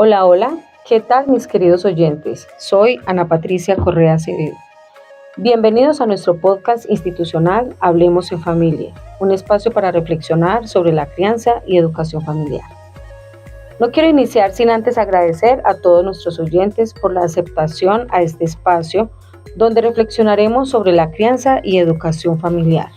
Hola, hola, ¿qué tal mis queridos oyentes? Soy Ana Patricia Correa Acevedo. Bienvenidos a nuestro podcast institucional Hablemos en Familia, un espacio para reflexionar sobre la crianza y educación familiar. No quiero iniciar sin antes agradecer a todos nuestros oyentes por la aceptación a este espacio donde reflexionaremos sobre la crianza y educación familiar.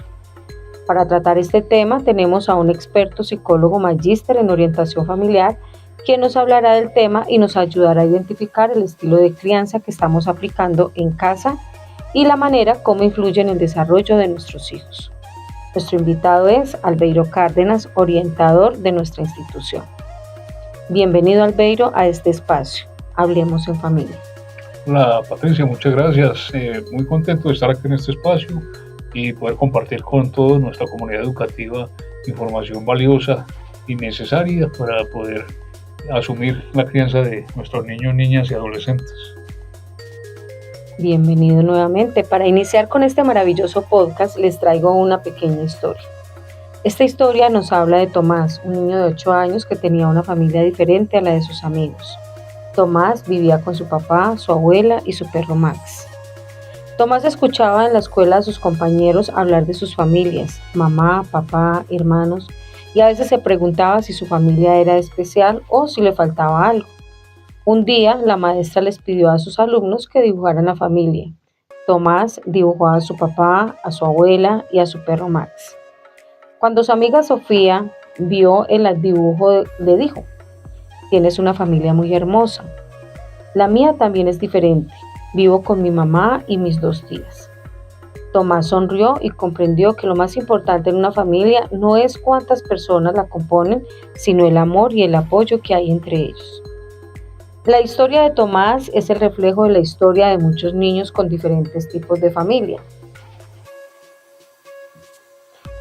Para tratar este tema tenemos a un experto psicólogo magíster en orientación familiar quien nos hablará del tema y nos ayudará a identificar el estilo de crianza que estamos aplicando en casa y la manera como influye en el desarrollo de nuestros hijos. Nuestro invitado es Albeiro Cárdenas, orientador de nuestra institución. Bienvenido, Albeiro, a este espacio. Hablemos en familia. Hola Patricia, muchas gracias. Muy contento de estar aquí en este espacio y poder compartir con toda nuestra comunidad educativa información valiosa y necesaria para poder asumir la crianza de nuestros niños, niñas y adolescentes. Bienvenido nuevamente. Para iniciar con este maravilloso podcast les traigo una pequeña historia. Esta historia nos habla de Tomás, un niño de 8 años que tenía una familia diferente a la de sus amigos. Tomás vivía con su papá, su abuela y su perro Max. Tomás escuchaba en la escuela a sus compañeros hablar de sus familias, mamá, papá, hermanos, y a veces se preguntaba si su familia era especial o si le faltaba algo. Un día, la maestra les pidió a sus alumnos que dibujaran la familia. Tomás dibujó a su papá, a su abuela y a su perro Max. Cuando su amiga Sofía vio el dibujo, le dijo: "Tienes una familia muy hermosa. La mía también es diferente. Vivo con mi mamá y mis 2 tías". Tomás sonrió y comprendió que lo más importante en una familia no es cuántas personas la componen, sino el amor y el apoyo que hay entre ellos. La historia de Tomás es el reflejo de la historia de muchos niños con diferentes tipos de familia.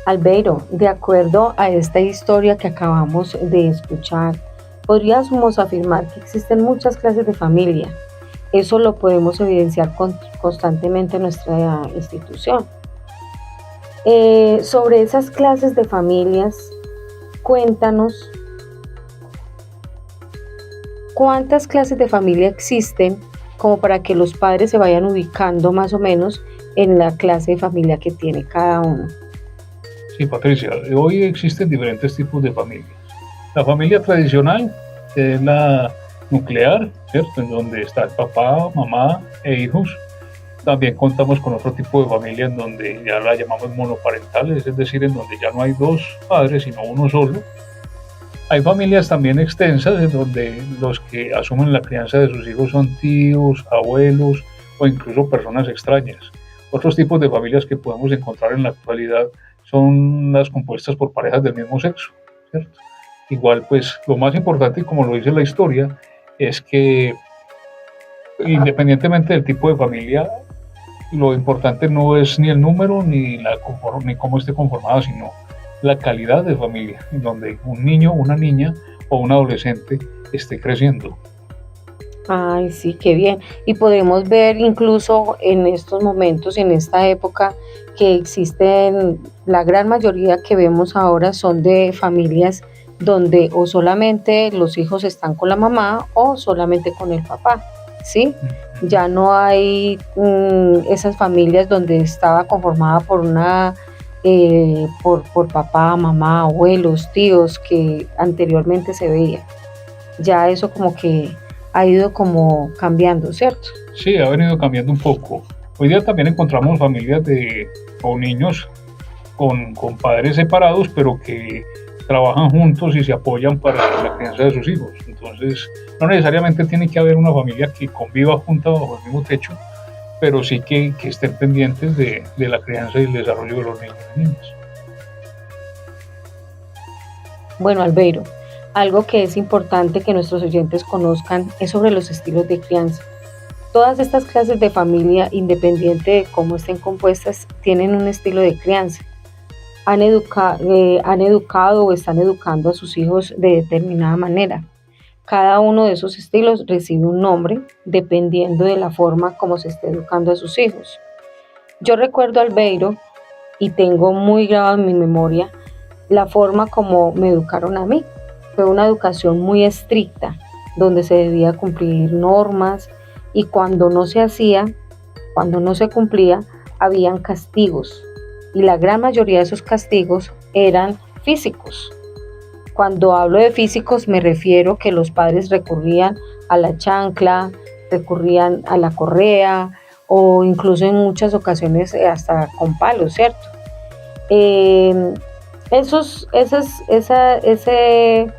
Albeiro, de acuerdo a esta historia que acabamos de escuchar, podríamos afirmar que existen muchas clases de familia. Eso lo podemos evidenciar constantemente en nuestra institución. Sobre esas clases de familias, cuéntanos cuántas clases de familia existen como para que los padres se vayan ubicando más o menos en la clase de familia que tiene cada uno. Sí, Patricia, hoy existen diferentes tipos de familias. La familia tradicional, que es la nuclear, ¿cierto? En donde está el papá, mamá e hijos. También contamos con otro tipo de familia en donde ya la llamamos monoparentales, es decir, en donde ya no hay 2 padres, sino uno solo. Hay familias también extensas en donde los que asumen la crianza de sus hijos son tíos, abuelos o incluso personas extrañas. Otros tipos de familias que podemos encontrar en la actualidad son las compuestas por parejas del mismo sexo, ¿cierto? Igual, pues, lo más importante, como lo dice la historia, es que independientemente del tipo de familia, lo importante no es ni el número ni cómo esté conformada, sino la calidad de familia, en donde un niño, una niña o un adolescente esté creciendo. Ay, sí, qué bien. Y podemos ver incluso en estos momentos, en esta época, que existen, la gran mayoría que vemos ahora son de familias donde o solamente los hijos están con la mamá o solamente con el papá, ¿sí? Ya no hay esas familias donde estaba conformada por por papá, mamá, abuelos, tíos, que anteriormente se veía. Ya eso como que ha ido como cambiando, ¿cierto? Sí, ha venido cambiando un poco. Hoy día también encontramos familias o niños con padres separados, pero que trabajan juntos y se apoyan para la crianza de sus hijos. Entonces, no necesariamente tiene que haber una familia que conviva junta bajo el mismo techo, pero sí que estén pendientes de la crianza y el desarrollo de los niños y niñas. Bueno, Albeiro, algo que es importante que nuestros oyentes conozcan es sobre los estilos de crianza. Todas estas clases de familia, independiente de cómo estén compuestas, tienen un estilo de crianza. Han educado o están educando a sus hijos de determinada manera. Cada uno de esos estilos recibe un nombre dependiendo de la forma como se esté educando a sus hijos. Yo recuerdo a Albeiro y tengo muy grabado en mi memoria la forma como me educaron a mí. Fue una educación muy estricta donde se debía cumplir normas y cuando no se hacía, cuando no se cumplía, habían castigos y la gran mayoría de esos castigos eran físicos. Cuando hablo de físicos me refiero que los padres recurrían a la chancla, recurrían a la correa o incluso en muchas ocasiones hasta con palos, ¿cierto? Eh, esos, esas, ese,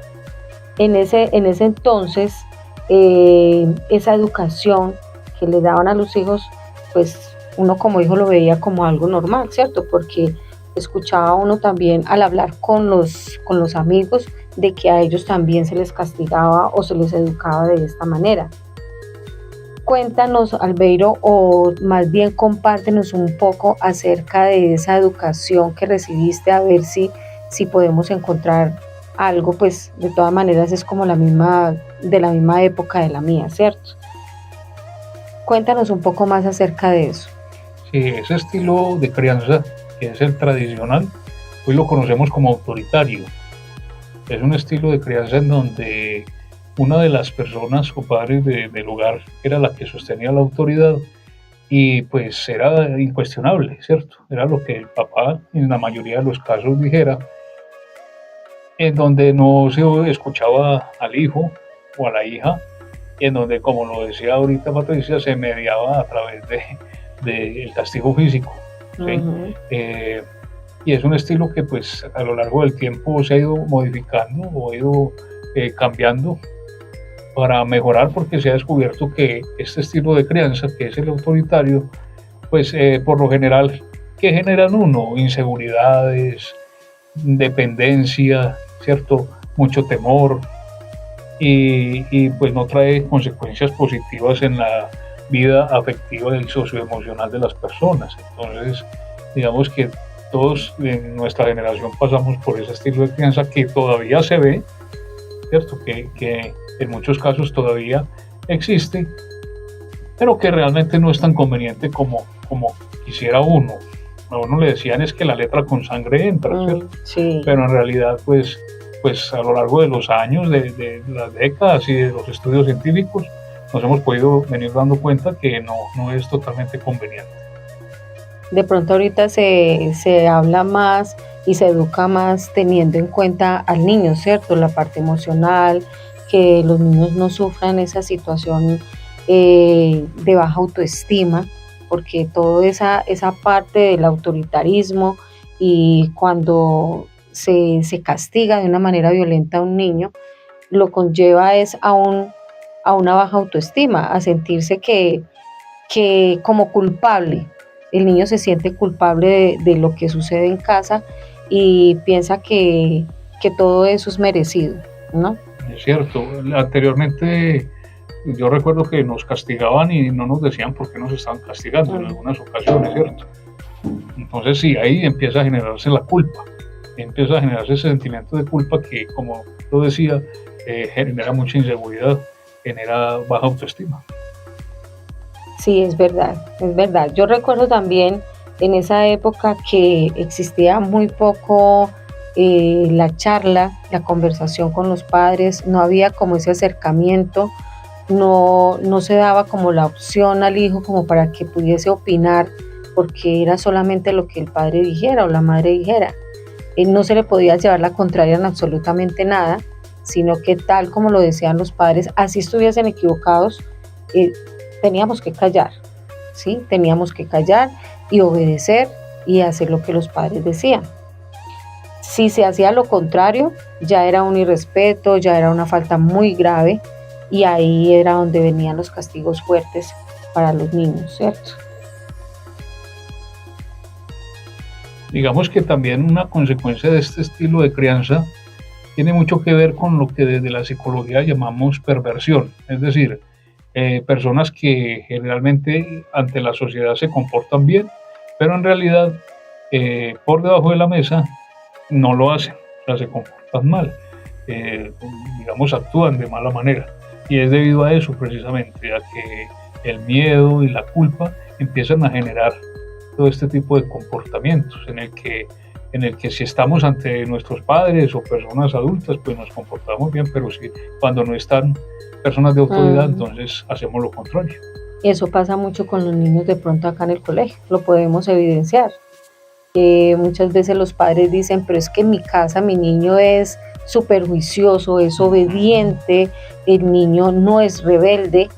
en ese entonces, esa educación que le daban a los hijos, pues uno como hijo lo veía como algo normal, ¿cierto? Porque escuchaba uno también al hablar con los amigos de que a ellos también se les castigaba o se les educaba de esta manera. Cuéntanos, Albeiro, o más bien compártenos un poco acerca de esa educación que recibiste, a ver si podemos encontrar algo, pues de todas maneras es como de la misma época de la mía, ¿cierto? Cuéntanos un poco más acerca de eso. Sí, ese estilo de crianza, que es el tradicional, hoy lo conocemos como autoritario. Es un estilo de crianza en donde una de las personas o padres del hogar era la que sostenía la autoridad y pues era incuestionable, ¿cierto? Era lo que el papá en la mayoría de los casos dijera, en donde no se escuchaba al hijo o a la hija, y en donde, como lo decía ahorita Patricia, se mediaba a través del castigo físico, ¿sí? Uh-huh. Y es un estilo que pues a lo largo del tiempo se ha ido modificando o ha ido cambiando para mejorar, porque se ha descubierto que este estilo de crianza, que es el autoritario, pues por lo general, ¿qué generan uno? Inseguridades, dependencia, ¿cierto? Mucho temor y pues no trae consecuencias positivas en la vida afectiva y socioemocional de las personas. Entonces, digamos que todos en nuestra generación pasamos por ese estilo de crianza que todavía se ve, ¿cierto? Que en muchos casos todavía existe, pero que realmente no es tan conveniente como quisiera uno. A uno le decían es que la letra con sangre entra, ¿cierto? Sí. Pero en realidad pues a lo largo de los años, de las décadas y de los estudios científicos, nos hemos podido venir dando cuenta que no es totalmente conveniente. De pronto ahorita se habla más y se educa más teniendo en cuenta al niño, ¿cierto? La parte emocional, que los niños no sufran esa situación de baja autoestima, porque toda esa parte del autoritarismo y cuando se castiga de una manera violenta a un niño, lo conlleva es a una baja autoestima, a sentirse que como culpable. El niño se siente culpable de lo que sucede en casa y piensa que todo eso es merecido, ¿no? Es cierto, anteriormente yo recuerdo que nos castigaban y no nos decían por qué nos estaban castigando en algunas ocasiones, ¿cierto? Entonces sí, ahí empieza a generarse la culpa, empieza a generarse ese sentimiento de culpa que, como lo decía, genera mucha inseguridad, genera baja autoestima. Sí, es verdad, es verdad. Yo recuerdo también en esa época que existía muy poco la charla, la conversación con los padres, no había como ese acercamiento, no se daba como la opción al hijo como para que pudiese opinar, porque era solamente lo que el padre dijera o la madre dijera. No se le podía llevar la contraria en absolutamente nada, sino que tal como lo decían los padres, así estuviesen equivocados, teníamos que callar, ¿sí? Teníamos que callar y obedecer y hacer lo que los padres decían. Si se hacía lo contrario, ya era un irrespeto, ya era una falta muy grave y ahí era donde venían los castigos fuertes para los niños, ¿cierto? Digamos que también una consecuencia de este estilo de crianza tiene mucho que ver con lo que desde la psicología llamamos perversión, es decir, personas que generalmente ante la sociedad se comportan bien, pero en realidad por debajo de la mesa no lo hacen, o sea, se comportan mal, digamos, actúan de mala manera. Y es debido a eso precisamente, a que el miedo y la culpa empiezan a generar todo este tipo de comportamientos en el que si estamos ante nuestros padres o personas adultas, pues nos comportamos bien, pero si cuando no están, personas de autoridad, Mm. entonces hacemos lo contrario. Eso pasa mucho con los niños de pronto acá en el colegio, lo podemos evidenciar. Muchas veces los padres dicen, pero es que en mi casa mi niño es súper juicioso, es obediente, el niño no es rebelde,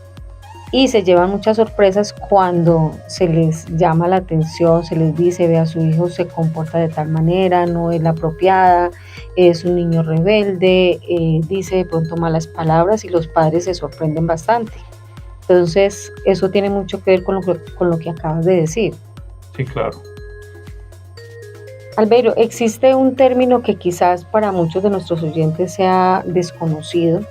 y se llevan muchas sorpresas cuando se les llama la atención, se les dice, vea, su hijo se comporta de tal manera, no es la apropiada, es un niño rebelde, dice de pronto malas palabras y los padres se sorprenden bastante. Entonces, eso tiene mucho que ver con lo que acabas de decir. Sí, claro. Albeiro, existe un término que quizás para muchos de nuestros oyentes sea desconocido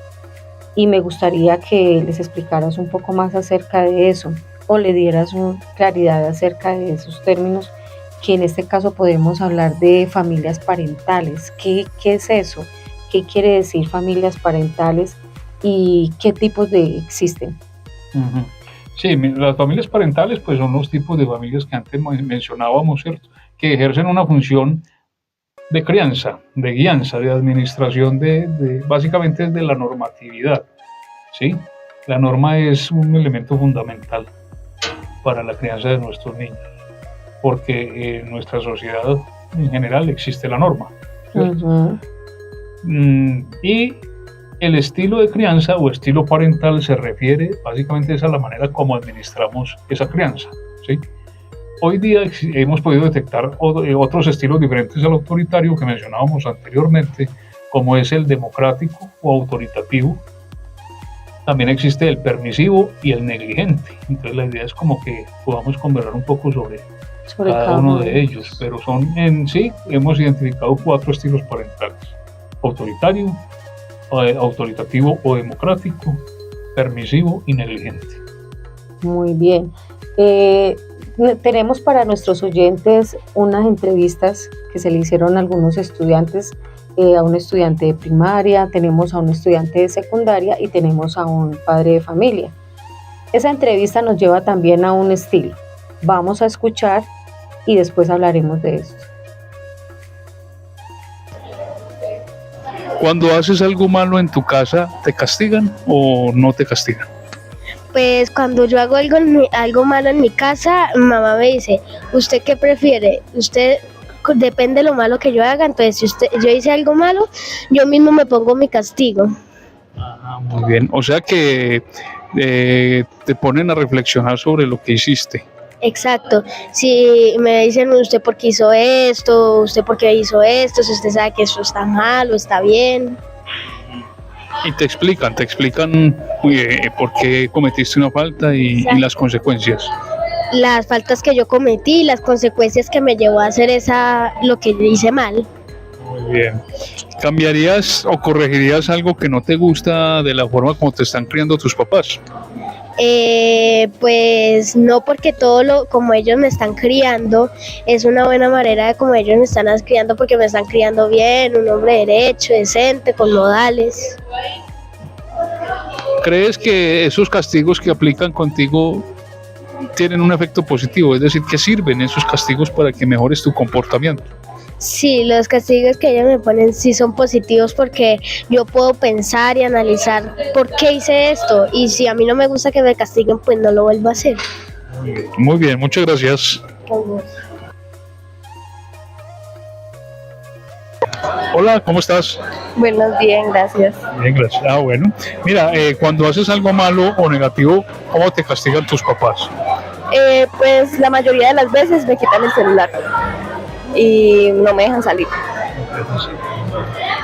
y me gustaría que les explicaras un poco más acerca de eso o le dieras claridad acerca de esos términos, que en este caso podemos hablar de familias parentales. ¿Qué es eso? ¿Qué quiere decir familias parentales y qué tipos de existen? Ujú. Sí, las familias parentales pues son los tipos de familias que antes mencionábamos, ¿cierto? Que ejercen una función de crianza, de guianza, de administración, básicamente de la normatividad, ¿sí? La norma es un elemento fundamental para la crianza de nuestros niños, porque en nuestra sociedad en general existe la norma, ¿cierto? Ujú. Y el estilo de crianza o estilo parental se refiere básicamente a la manera como administramos esa crianza, ¿sí? Hoy día hemos podido detectar otros estilos diferentes al autoritario que mencionábamos anteriormente, como es el democrático o autoritativo. También existe el permisivo y el negligente. Entonces la idea es como que podamos conversar un poco sobre cada uno de ellos, pero son en sí, hemos identificado 4 estilos parentales: autoritario, autoritativo o democrático, permisivo y negligente. Muy bien. Tenemos para nuestros oyentes unas entrevistas que se le hicieron a algunos estudiantes, a un estudiante de primaria, tenemos a un estudiante de secundaria y tenemos a un padre de familia. Esa entrevista nos lleva también a un estilo. Vamos a escuchar y después hablaremos de esto. Cuando haces algo malo en tu casa, ¿te castigan o no te castigan? Pues cuando yo hago algo malo en mi casa, mi mamá me dice, ¿usted qué prefiere? Usted, depende de lo malo que yo haga, entonces si yo hice algo malo, yo mismo me pongo mi castigo. Muy bien, o sea que te ponen a reflexionar sobre lo que hiciste. Exacto, si me dicen usted por qué hizo esto, usted por qué hizo esto, si usted sabe que eso está mal o está bien. Y te explican por qué cometiste una falta y las consecuencias. Las faltas que yo cometí, las consecuencias que me llevó a hacer lo que yo hice mal. Muy bien. ¿Cambiarías o corregirías algo que no te gusta de la forma como te están criando tus papás? Pues no, porque como ellos me están criando, es una buena manera de como ellos me están criando, porque me están criando bien, un hombre derecho, decente, con modales. ¿Crees que esos castigos que aplican contigo tienen un efecto positivo? Es decir, ¿que sirven esos castigos para que mejores tu comportamiento? Sí, los castigos que ellos me ponen sí son positivos, porque yo puedo pensar y analizar por qué hice esto, y si a mí no me gusta que me castiguen, pues no lo vuelvo a hacer. Muy bien, muchas gracias. Hola, ¿cómo estás? Buenos días, gracias. Bien, gracias. Bueno. Mira, cuando haces algo malo o negativo, ¿cómo te castigan tus papás? Pues la mayoría de las veces me quitan el celular y no me dejan salir.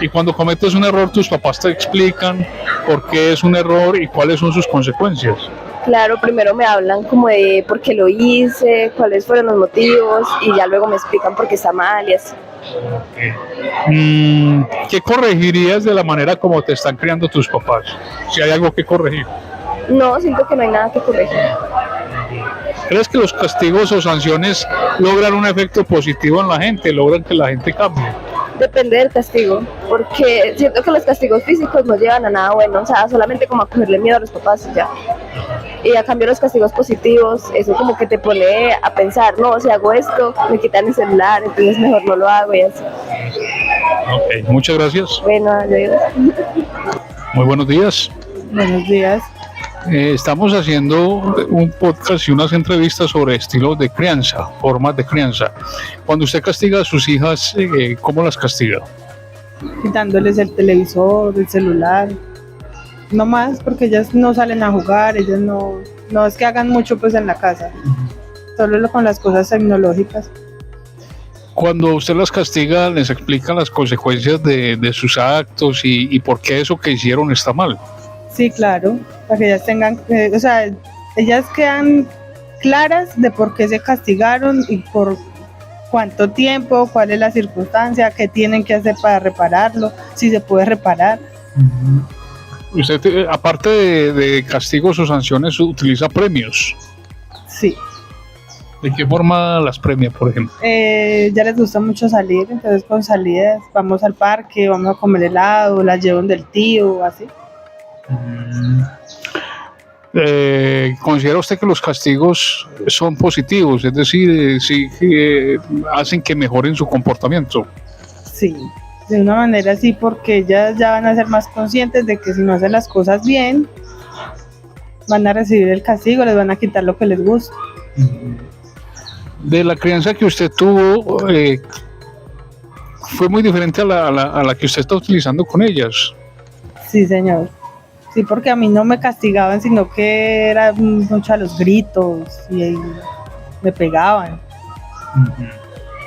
Y cuando cometes un error, tus papás te explican por qué es un error y cuáles son sus consecuencias. Claro, primero me hablan como de por qué lo hice, cuáles fueron los motivos, y ya luego me explican por qué está mal y así. ¿Qué corregirías de la manera como te están criando tus papás? Si hay algo que corregir. No, siento que no hay nada que corregir. ¿Crees que los castigos o sanciones logran un efecto positivo en la gente? ¿Logran que la gente cambie? Depende del castigo, porque siento que los castigos físicos no llevan a nada bueno, o sea, solamente como a cogerle miedo a los papás y ya. Y a cambio los castigos positivos, eso como que te pone a pensar, no, si hago esto, me quitan el celular, entonces mejor no lo hago y así. Ok, muchas gracias. Bueno, adiós. Muy buenos días. Buenos días. Estamos haciendo un podcast y unas entrevistas sobre estilos de crianza, formas de crianza. Cuando usted castiga a sus hijas, ¿cómo las castiga? Quitándoles el televisor, el celular. No más, porque ellas no salen a jugar, ellas no es que hagan mucho pues en la casa. Solo con las cosas tecnológicas. Cuando usted las castiga, les explica las consecuencias de sus actos y por qué eso que hicieron está mal. Sí, claro, para que ellas tengan, ellas quedan claras de por qué se castigaron y por cuánto tiempo, cuál es la circunstancia, qué tienen que hacer para repararlo, si se puede reparar. Usted, aparte de castigos o sanciones, utiliza premios. Sí. ¿De qué forma las premia, por ejemplo? Ya les gusta mucho salir, entonces con salidas vamos al parque, vamos a comer helado, las llevo del tío, así. ¿Considera usted que los castigos son positivos? Es decir, sí, hacen que mejoren su comportamiento. Sí, de una manera sí, porque ellas ya van a ser más conscientes de que si no hacen las cosas bien, van a recibir el castigo, les van a quitar lo que les gusta. De la crianza que usted tuvo, ¿fue muy diferente a la que usted está utilizando con ellas? Sí, señor. Sí, porque a mí no me castigaban, sino que era mucho a los gritos y me pegaban.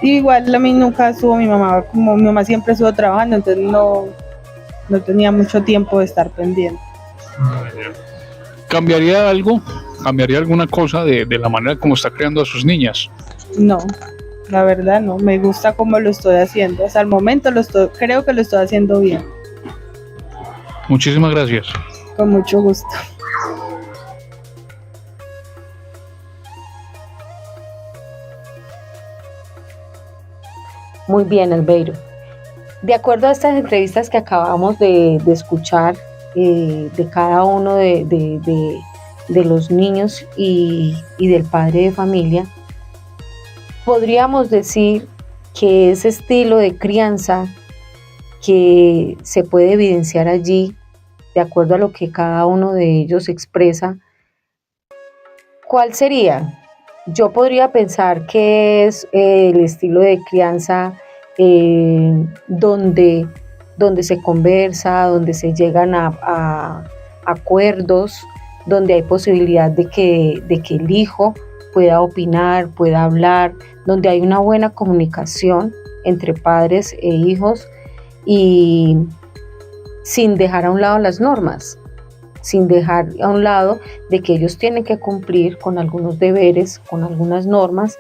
Igual a mí nunca estuvo mi mamá, como mi mamá siempre estuvo trabajando, entonces no tenía mucho tiempo de estar pendiente. ¿Cambiaría algo? ¿Cambiaría alguna cosa de la manera como está criando a sus niñas? No, la verdad no, me gusta cómo lo estoy haciendo. Hasta el momento creo que lo estoy haciendo bien. Muchísimas gracias. Con mucho gusto. Muy bien, Albeiro. De acuerdo a estas entrevistas que acabamos de escuchar de cada uno de los niños y del padre de familia, podríamos decir que ese estilo de crianza que se puede evidenciar allí, de acuerdo a lo que cada uno de ellos expresa, ¿cuál sería? Yo podría pensar que es el estilo de crianza donde se conversa, donde se llegan a acuerdos, donde hay posibilidad de que el hijo pueda opinar, pueda hablar, donde hay una buena comunicación entre padres e hijos y sin dejar a un lado las normas, sin dejar a un lado de que ellos tienen que cumplir con algunos deberes, con algunas normas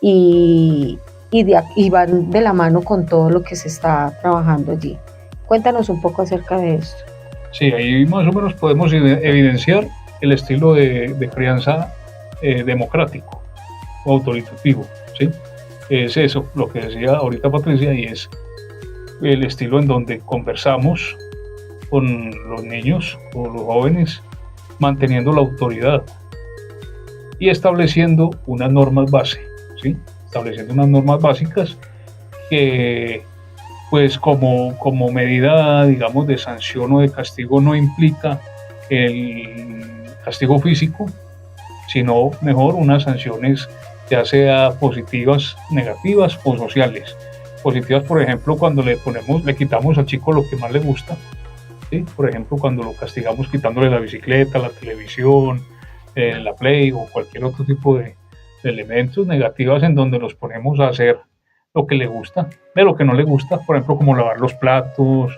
y van de la mano con todo lo que se está trabajando allí. Cuéntanos un poco acerca de esto. Sí, ahí más o menos podemos evidenciar el estilo de crianza democrático o autoritativo, ¿sí? Es eso, lo que decía ahorita Patricia, y es el estilo en donde conversamos con los niños o los jóvenes, manteniendo la autoridad y estableciendo unas normas base, ¿sí? Estableciendo unas normas básicas que, pues como medida, digamos, de sanción o de castigo no implica el castigo físico, sino mejor unas sanciones ya sea positivas, negativas o sociales. Positivas, por ejemplo, cuando le quitamos al chico lo que más le gusta, ¿sí? Por ejemplo, cuando lo castigamos quitándole la bicicleta, la televisión, la Play o cualquier otro tipo de elementos. Negativas en donde los ponemos a hacer lo que le gusta, de lo que no le gusta, por ejemplo, como lavar los platos,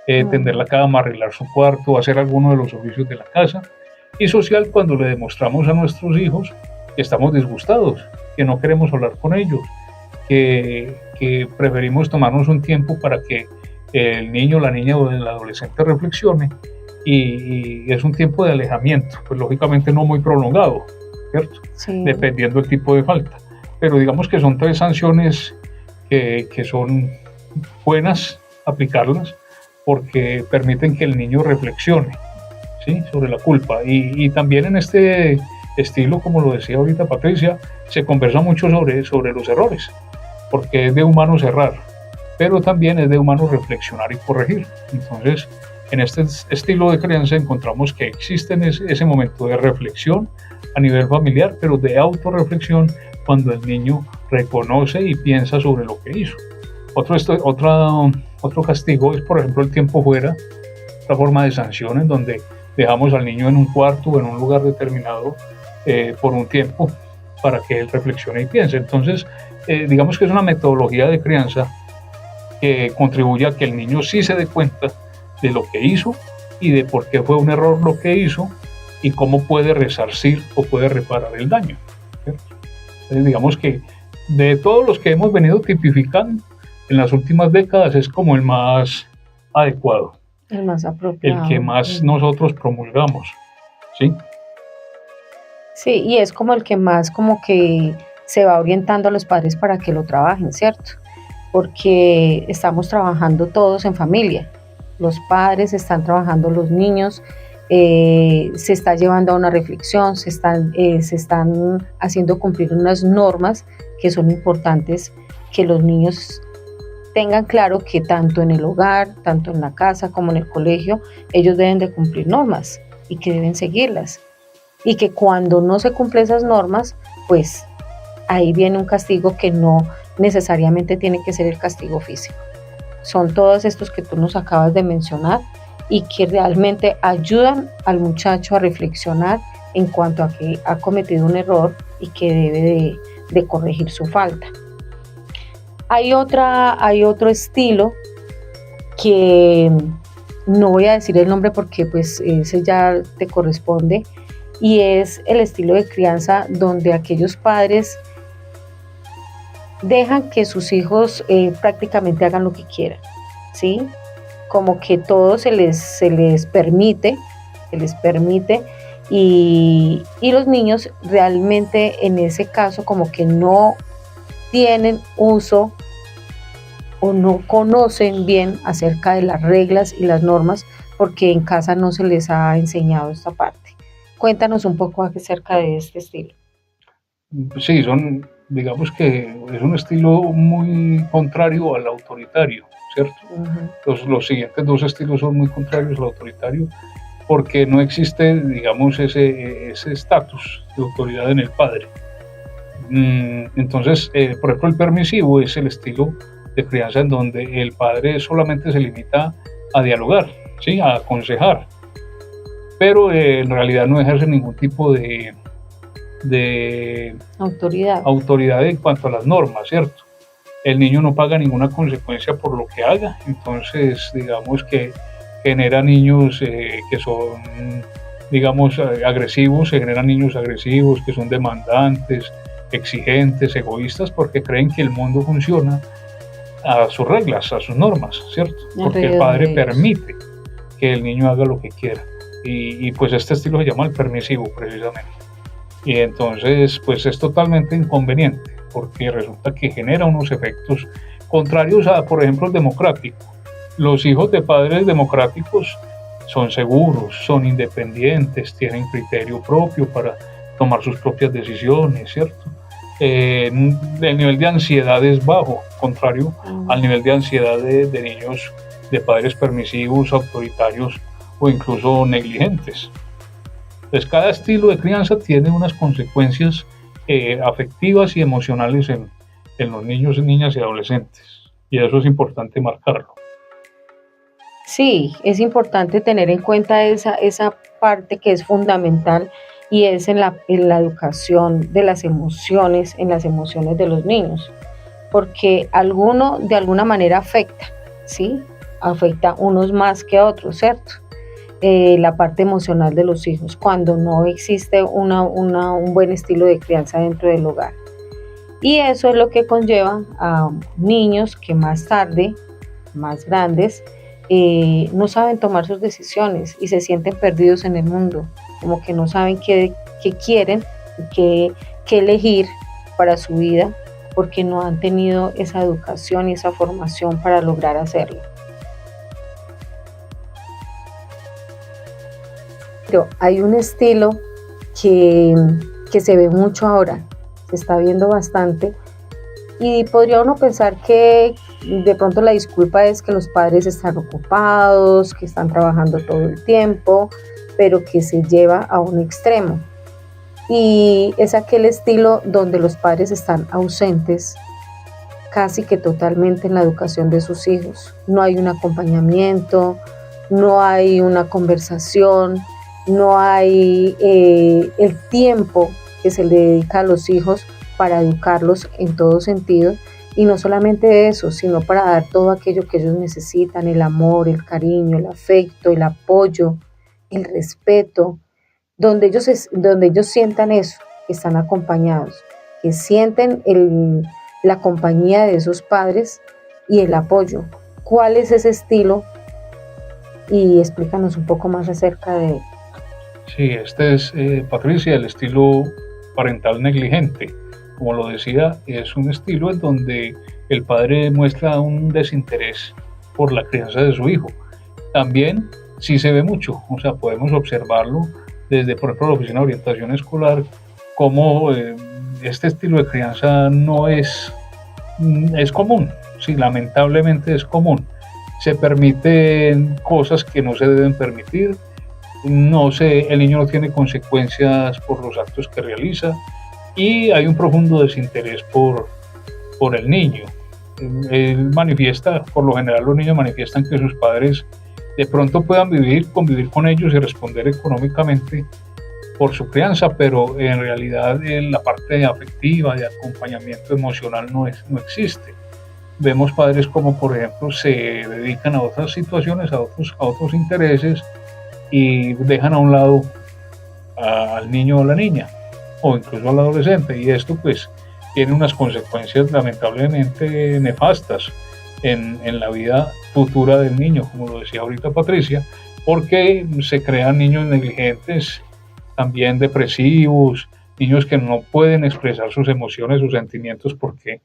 tender la cama, arreglar su cuarto, hacer alguno de los oficios de la casa. Y social, cuando le demostramos a nuestros hijos que estamos disgustados, que no queremos hablar con ellos, que preferimos tomarnos un tiempo para que el niño, la niña o el adolescente reflexione, y es un tiempo de alejamiento, pues lógicamente no muy prolongado, ¿cierto? Sí. Dependiendo del tipo de falta. Pero digamos que son 3 sanciones que son buenas aplicarlas porque permiten que el niño reflexione, ¿sí? Sobre la culpa. Y también en este estilo, como lo decía ahorita Patricia, se conversa mucho sobre los errores, porque es de humanos errar, pero también es de humanos reflexionar y corregir. Entonces, En este estilo de crianza encontramos que existe ese momento de reflexión a nivel familiar, pero de autorreflexión cuando el niño reconoce y piensa sobre lo que hizo. Otro castigo es, por ejemplo, el tiempo fuera, otra forma de sanción en donde dejamos al niño en un cuarto o en un lugar determinado por un tiempo para que él reflexione y piense. Entonces, digamos que es una metodología de crianza que contribuye a que el niño sí se dé cuenta de lo que hizo y de por qué fue un error lo que hizo y cómo puede resarcir o puede reparar el daño, ¿cierto? Entonces, digamos que de todos los que hemos venido tipificando en las últimas décadas es como el más adecuado, El más apropiado. el que más nosotros promulgamos, ¿sí? Sí, y es como el que más como que se va orientando a los padres para que lo trabajen, ¿cierto? Porque estamos trabajando todos en familia. Los padres están trabajando, los niños, se está llevando a una reflexión, se están haciendo cumplir unas normas que son importantes, que los niños tengan claro que tanto en el hogar, tanto en la casa como en el colegio, ellos deben de cumplir normas y que deben seguirlas. Y que cuando no se cumplen esas normas, pues ahí viene un castigo que no necesariamente tiene que ser el castigo físico. Son todos estos que tú nos acabas de mencionar y que realmente ayudan al muchacho a reflexionar en cuanto a que ha cometido un error y que debe de corregir su falta. Hay otro estilo que no voy a decir el nombre porque pues ese ya te corresponde, y es el estilo de crianza donde aquellos padres dejan que sus hijos prácticamente hagan lo que quieran, ¿sí? Como que todo se les permite, y los niños realmente en ese caso como que no tienen uso o no conocen bien acerca de las reglas y las normas porque en casa no se les ha enseñado esta parte. Cuéntanos un poco acerca de este estilo. Sí, digamos que es un estilo muy contrario al autoritario, ¿cierto? Los siguientes dos estilos son muy contrarios al autoritario porque no existe, digamos, ese estatus de autoridad en el padre. Entonces, por ejemplo, el permisivo es el estilo de crianza en donde el padre solamente se limita a dialogar, ¿sí? A aconsejar, pero en realidad no ejerce ningún tipo de autoridad en cuanto a las normas, ¿cierto? El niño no paga ninguna consecuencia por lo que haga, entonces digamos que genera niños que son, digamos, agresivos, se generan niños agresivos, que son demandantes, exigentes, egoístas, porque creen que el mundo funciona a sus reglas, a sus normas, ¿cierto? Porque el padre permite que el niño haga lo que quiera. Y pues este estilo se llama el permisivo, precisamente. Y entonces, pues es totalmente inconveniente, porque resulta que genera unos efectos contrarios a, por ejemplo, el democrático. Los hijos de padres democráticos son seguros, son independientes, tienen criterio propio para tomar sus propias decisiones, ¿cierto? El nivel de ansiedad es bajo, contrario al nivel de ansiedad de niños de padres permisivos, autoritarios o incluso negligentes. Entonces, cada estilo de crianza tiene unas consecuencias afectivas y emocionales en los niños, niñas y adolescentes, y eso es importante marcarlo. Sí, es importante tener en cuenta esa parte que es fundamental y es en la educación de las emociones, en las emociones de los niños, porque alguno de alguna manera afecta, ¿sí? Afecta unos más que otros, ¿cierto? La parte emocional de los hijos cuando no existe un buen estilo de crianza dentro del hogar. Y eso es lo que conlleva a niños que más tarde, más grandes, no saben tomar sus decisiones y se sienten perdidos en el mundo, como que no saben qué quieren, qué elegir para su vida, porque no han tenido esa educación y esa formación para lograr hacerlo. Pero hay un estilo que se ve mucho ahora, se está viendo bastante, y podría uno pensar que de pronto la disculpa es que los padres están ocupados, que están trabajando todo el tiempo, pero que se lleva a un extremo. Y es aquel estilo donde los padres están ausentes casi que totalmente en la educación de sus hijos. No hay un acompañamiento, no hay una conversación, no hay el tiempo que se le dedica a los hijos para educarlos en todo sentido. Y no solamente eso, sino para dar todo aquello que ellos necesitan, el amor, el cariño, el afecto, el apoyo, el respeto, donde ellos sientan eso, que están acompañados, que sienten la compañía de esos padres y el apoyo. ¿Cuál es ese estilo? Y explícanos un poco más acerca de él. Sí, este es, Patricia, el estilo parental negligente. Como lo decía, es un estilo en donde el padre muestra un desinterés por la crianza de su hijo. También sí se ve mucho, o sea, podemos observarlo desde, por ejemplo, la Oficina de Orientación Escolar, cómo este estilo de crianza no es común, sí, lamentablemente es común. Se permiten cosas que no se deben permitir, el niño no tiene consecuencias por los actos que realiza, y hay un profundo desinterés por el niño. Él manifiesta, por lo general los niños manifiestan que sus padres de pronto puedan convivir con ellos y responder económicamente por su crianza, pero en realidad la parte afectiva, de acompañamiento emocional no existe. Vemos padres como, por ejemplo, se dedican a otras situaciones, a otros intereses, y dejan a un lado al niño o la niña, o incluso al adolescente, y esto pues tiene unas consecuencias lamentablemente nefastas en la vida futura del niño, como lo decía ahorita Patricia, porque se crean niños negligentes, también depresivos, niños que no pueden expresar sus emociones, sus sentimientos, porque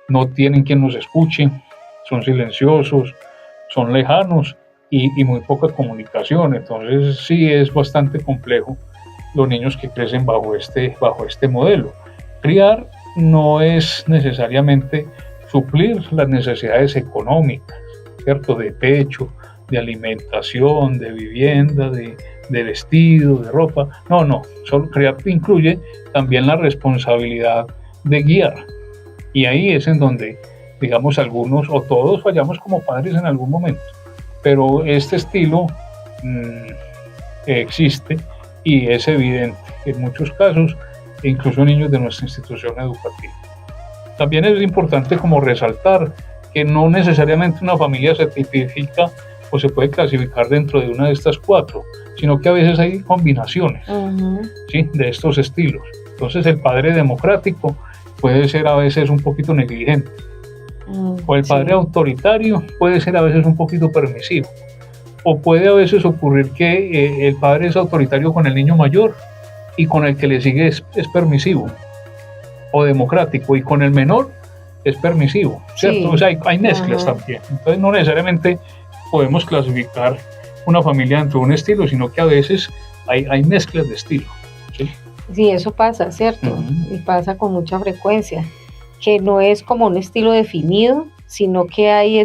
no tienen quien los escuche, son silenciosos, son lejanos y muy poca comunicación. Entonces sí es bastante complejo los niños que crecen bajo este modelo. Criar no es necesariamente suplir las necesidades económicas, ¿cierto? De techo, de alimentación, de vivienda, de vestido, de ropa. No, solo criar incluye también la responsabilidad de guiar. Y ahí es en donde, digamos, algunos o todos fallamos como padres en algún momento. Pero este estilo existe y es evidente en muchos casos, incluso niños de nuestra institución educativa. También es importante como resaltar que no necesariamente una familia se tipifica o se puede clasificar dentro de una de estas cuatro, sino que a veces hay combinaciones, ¿sí?, de estos estilos. Entonces el padre democrático puede ser a veces un poquito negligente, o el padre autoritario puede ser a veces un poquito permisivo, o puede a veces ocurrir que el padre es autoritario con el niño mayor y con el que le sigue es permisivo o democrático, y con el menor es permisivo, ¿cierto? Sí. O sea, hay mezclas también. Entonces no necesariamente podemos clasificar una familia dentro de un estilo, sino que a veces hay mezclas de estilo, ¿sí? Sí, eso pasa, ¿cierto? Y pasa con mucha frecuencia, que no es como un estilo definido, sino que hay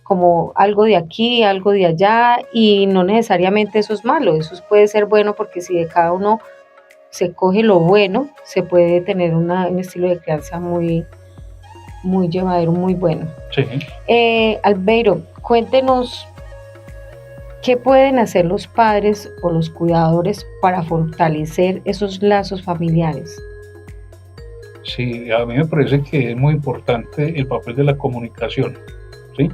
como algo de aquí, algo de allá, y no necesariamente eso es malo, eso puede ser bueno, porque si de cada uno se coge lo bueno, se puede tener un estilo de crianza muy, muy llevadero, muy bueno. Sí. Albeiro, cuéntenos qué pueden hacer los padres o los cuidadores para fortalecer esos lazos familiares. Sí, a mí me parece que es muy importante el papel de la comunicación, ¿sí?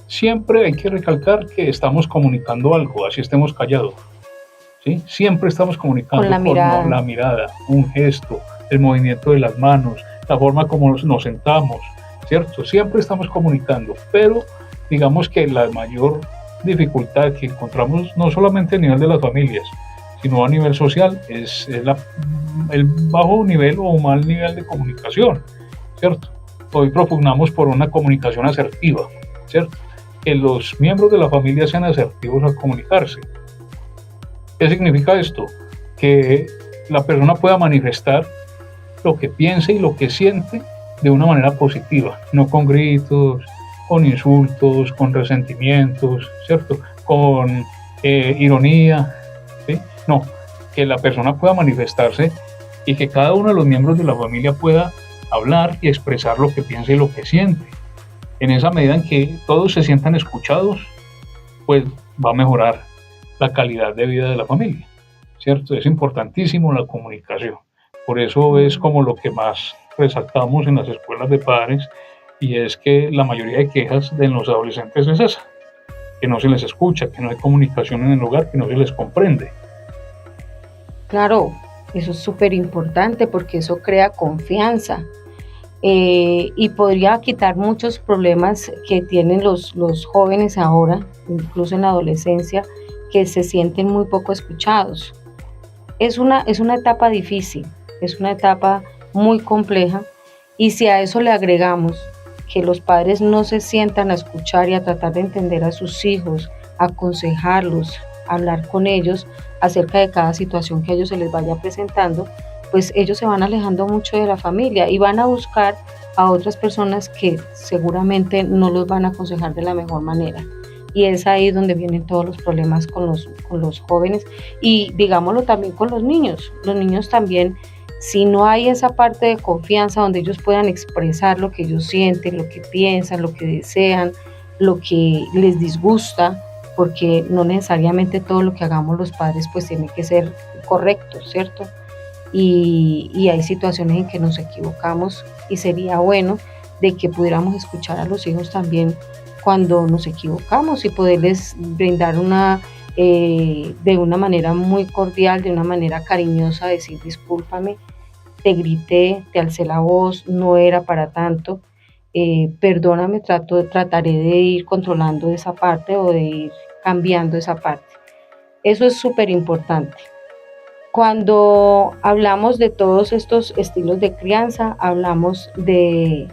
Siempre hay que recalcar que estamos comunicando algo, así estemos callados, ¿sí? Siempre estamos comunicando con la mirada, un gesto, el movimiento de las manos, la forma como nos sentamos, ¿cierto? Siempre estamos comunicando, pero digamos que la mayor dificultad que encontramos, no solamente a nivel de las familias, sino a nivel social, es el bajo nivel o mal nivel de comunicación, ¿cierto? Hoy propugnamos por una comunicación asertiva, ¿cierto? Que los miembros de la familia sean asertivos al comunicarse. ¿Qué significa esto? Que la persona pueda manifestar lo que piensa y lo que siente de una manera positiva, no con gritos, con insultos, con resentimientos, ¿cierto? Con ironía, ¿sí? No, que la persona pueda manifestarse y que cada uno de los miembros de la familia pueda hablar y expresar lo que piensa y lo que siente. En esa medida en que todos se sientan escuchados, pues va a mejorar la calidad de vida de la familia, ¿cierto? Es importantísimo la comunicación. Por eso es como lo que más resaltamos en las escuelas de padres, y es que la mayoría de quejas de los adolescentes es esa, que no se les escucha, que no hay comunicación en el hogar, que no se les comprende. Claro, eso es súper importante porque eso crea confianza. Y podría quitar muchos problemas que tienen los jóvenes ahora, incluso en la adolescencia, que se sienten muy poco escuchados. Es una etapa difícil, es una etapa muy compleja, y si a eso le agregamos que los padres no se sientan a escuchar y a tratar de entender a sus hijos, aconsejarlos, hablar con ellos acerca de cada situación que a ellos se les vaya presentando, pues ellos se van alejando mucho de la familia y van a buscar a otras personas que seguramente no los van a aconsejar de la mejor manera. Y es ahí donde vienen todos los problemas con los jóvenes, y digámoslo también con los niños. Los niños también, si no hay esa parte de confianza donde ellos puedan expresar lo que ellos sienten, lo que piensan, lo que desean, lo que les disgusta, porque no necesariamente todo lo que hagamos los padres pues tiene que ser correcto, ¿cierto? Y hay situaciones en que nos equivocamos, y sería bueno de que pudiéramos escuchar a los hijos también cuando nos equivocamos y poderles brindar de una manera muy cordial, de una manera cariñosa, decir discúlpame, te grité, te alcé la voz, no era para tanto, perdóname, trataré de ir controlando esa parte o de ir cambiando esa parte. Eso es súper importante. Cuando hablamos de todos estos estilos de crianza, hablamos de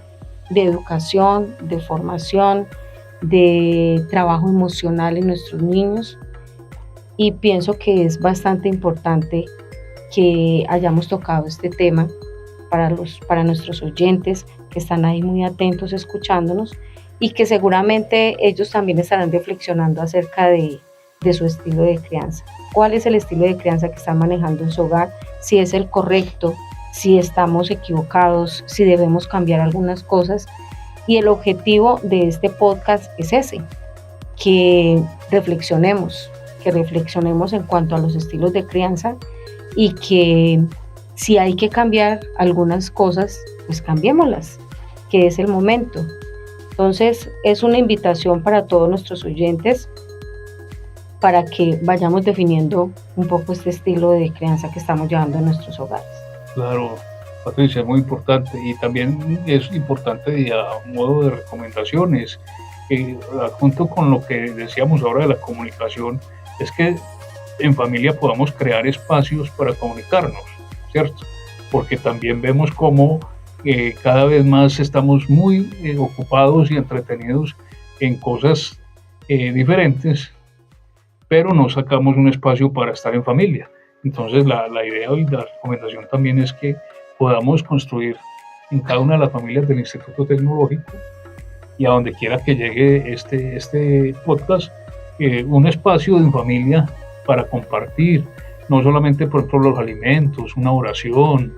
educación, de formación, de trabajo emocional en nuestros niños, y pienso que es bastante importante que hayamos tocado este tema para nuestros oyentes que están ahí muy atentos escuchándonos, y que seguramente ellos también estarán reflexionando acerca de su estilo de crianza. ¿Cuál es el estilo de crianza que están manejando en su hogar? Si es el correcto, si estamos equivocados, si debemos cambiar algunas cosas. Y el objetivo de este podcast es ese, que reflexionemos en cuanto a los estilos de crianza, y que si hay que cambiar algunas cosas, pues cambiémoslas, que es el momento. Entonces, es una invitación para todos nuestros oyentes para que vayamos definiendo un poco este estilo de crianza que estamos llevando en nuestros hogares. Claro, Patricia, es muy importante, y también es importante, y a modo de recomendaciones, junto con lo que decíamos ahora de la comunicación, es que en familia podamos crear espacios para comunicarnos, ¿cierto? Porque también vemos cómo cada vez más estamos muy ocupados y entretenidos en cosas diferentes, pero no sacamos un espacio para estar en familia. Entonces la idea y la recomendación también es que podamos construir en cada una de las familias del Instituto Tecnológico, y a donde quiera que llegue este podcast, un espacio en familia para compartir, no solamente por ejemplo los alimentos, una oración,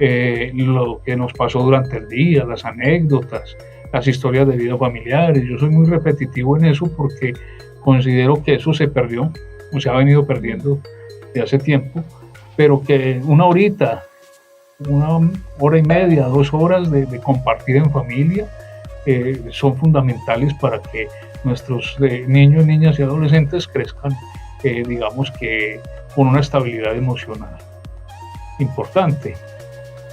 lo que nos pasó durante el día, las anécdotas, las historias de vida familiares. Yo soy muy repetitivo en eso porque considero que eso se perdió, o se ha venido perdiendo de hace tiempo, pero que una horita, 1 hora y media, 2 horas de compartir en familia son fundamentales para que nuestros niños, niñas y adolescentes crezcan, digamos que con una estabilidad emocional importante,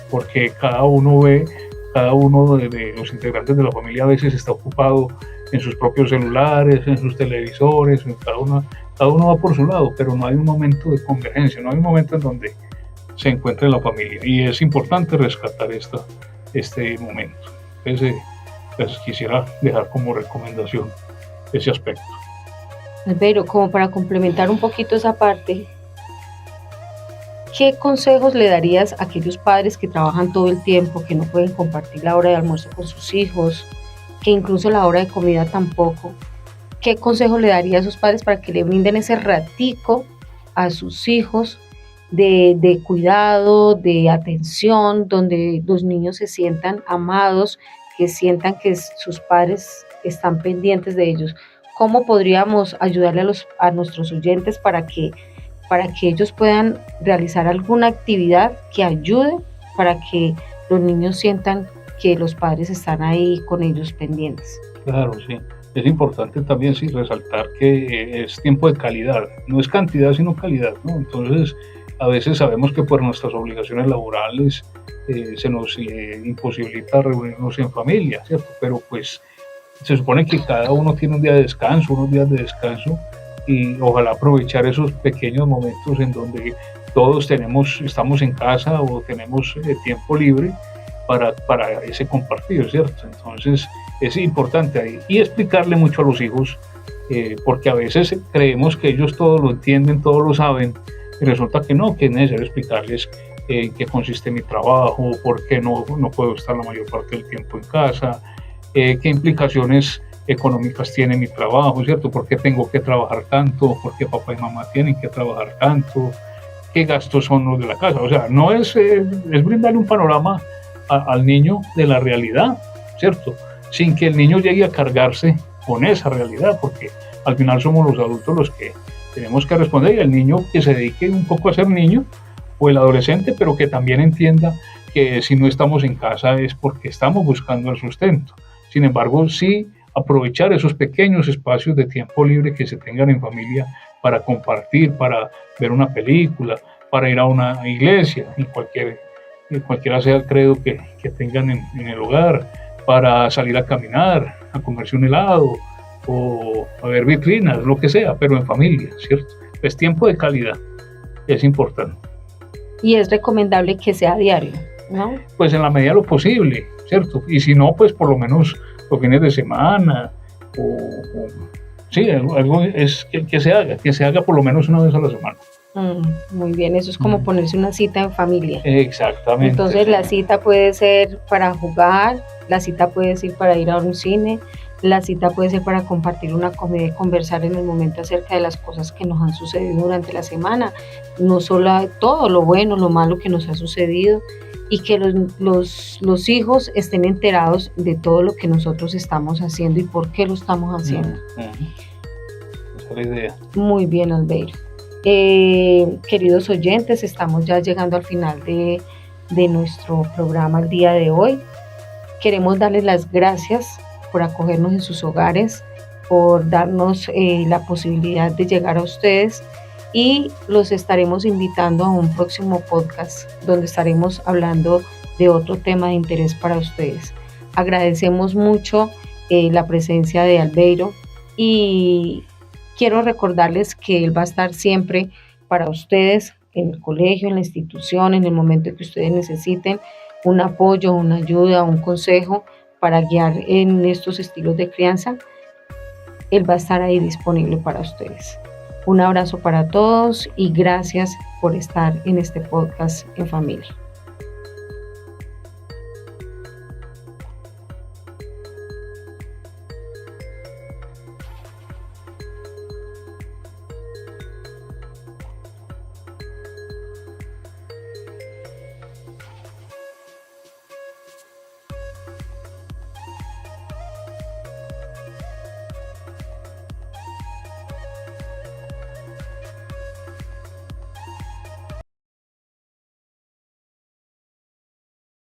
porque cada uno de los integrantes de la familia a veces está ocupado en sus propios celulares, en sus televisores, cada uno va por su lado, pero no hay un momento de convergencia, no hay un momento en donde se encuentre la familia, y es importante rescatar este momento. Entonces, les quisiera dejar como recomendación ese aspecto. Albeiro, como para complementar un poquito esa parte, ¿qué consejos le darías a aquellos padres que trabajan todo el tiempo, que no pueden compartir la hora de almuerzo con sus hijos, que incluso la hora de comida tampoco. ¿Qué consejo le daría a esos padres para que le brinden ese ratico a sus hijos de cuidado, de atención, donde los niños se sientan amados, que sientan que sus padres están pendientes de ellos? ¿Cómo podríamos ayudarle a nuestros oyentes para que ellos puedan realizar alguna actividad que ayude para que los niños sientan que los padres están ahí con ellos pendientes? Claro, sí. Es importante también sí resaltar que es tiempo de calidad, no es cantidad sino calidad, ¿no? Entonces, a veces sabemos que por nuestras obligaciones laborales se nos imposibilita reunirnos en familia, ¿cierto? Pero pues se supone que cada uno tiene un día de descanso, unos días de descanso, y ojalá aprovechar esos pequeños momentos en donde todos estamos en casa o tenemos tiempo libre para ese compartir, ¿cierto? Entonces es importante ahí y explicarle mucho a los hijos, porque a veces creemos que ellos todo lo entienden, todo lo saben, y resulta que no, que es necesario explicarles en qué consiste mi trabajo, por qué no puedo estar la mayor parte del tiempo en casa, qué implicaciones económicas tiene mi trabajo, ¿cierto? ¿Por qué tengo que trabajar tanto? ¿Por qué papá y mamá tienen que trabajar tanto? ¿Qué gastos son los de la casa? O sea, no es brindarle un panorama al niño de la realidad, ¿cierto? Sin que el niño llegue a cargarse con esa realidad, porque al final somos los adultos los que tenemos que responder, y el niño que se dedique un poco a ser niño, o el adolescente, pero que también entienda que si no estamos en casa es porque estamos buscando el sustento. Sin embargo, sí aprovechar esos pequeños espacios de tiempo libre que se tengan en familia para compartir, para ver una película, para ir a una iglesia, y cualquiera sea el credo que tengan en el hogar, para salir a caminar, a comerse un helado o a ver vitrinas, lo que sea, pero en familia, ¿cierto? Es tiempo de calidad, es importante. Y es recomendable que sea diario, ¿no? Pues en la medida de lo posible, ¿cierto? Y si no, pues por lo menos los fines de semana, sí, algo es que se haga por lo menos una vez a la semana. Muy bien, eso es como ponerse una cita en familia. Exactamente. Entonces sí. La cita puede ser para jugar, la cita puede ser para ir a un cine, la cita puede ser para compartir una comida y conversar en el momento acerca de las cosas que nos han sucedido durante la semana, no solo todo lo bueno, lo malo que nos ha sucedido, y que los hijos estén enterados de todo lo que nosotros estamos haciendo y por qué lo estamos haciendo. Esa es la idea. Muy bien, Albeiro. Queridos oyentes, estamos ya llegando al final de nuestro programa el día de hoy. Queremos darles las gracias por acogernos en sus hogares, por darnos la posibilidad de llegar a ustedes, y los estaremos invitando a un próximo podcast donde estaremos hablando de otro tema de interés para ustedes. Agradecemos mucho la presencia de Albeiro, y quiero recordarles que él va a estar siempre para ustedes en el colegio, en la institución, en el momento que ustedes necesiten un apoyo, una ayuda, un consejo para guiar en estos estilos de crianza. Él va a estar ahí disponible para ustedes. Un abrazo para todos y gracias por estar en este podcast en familia.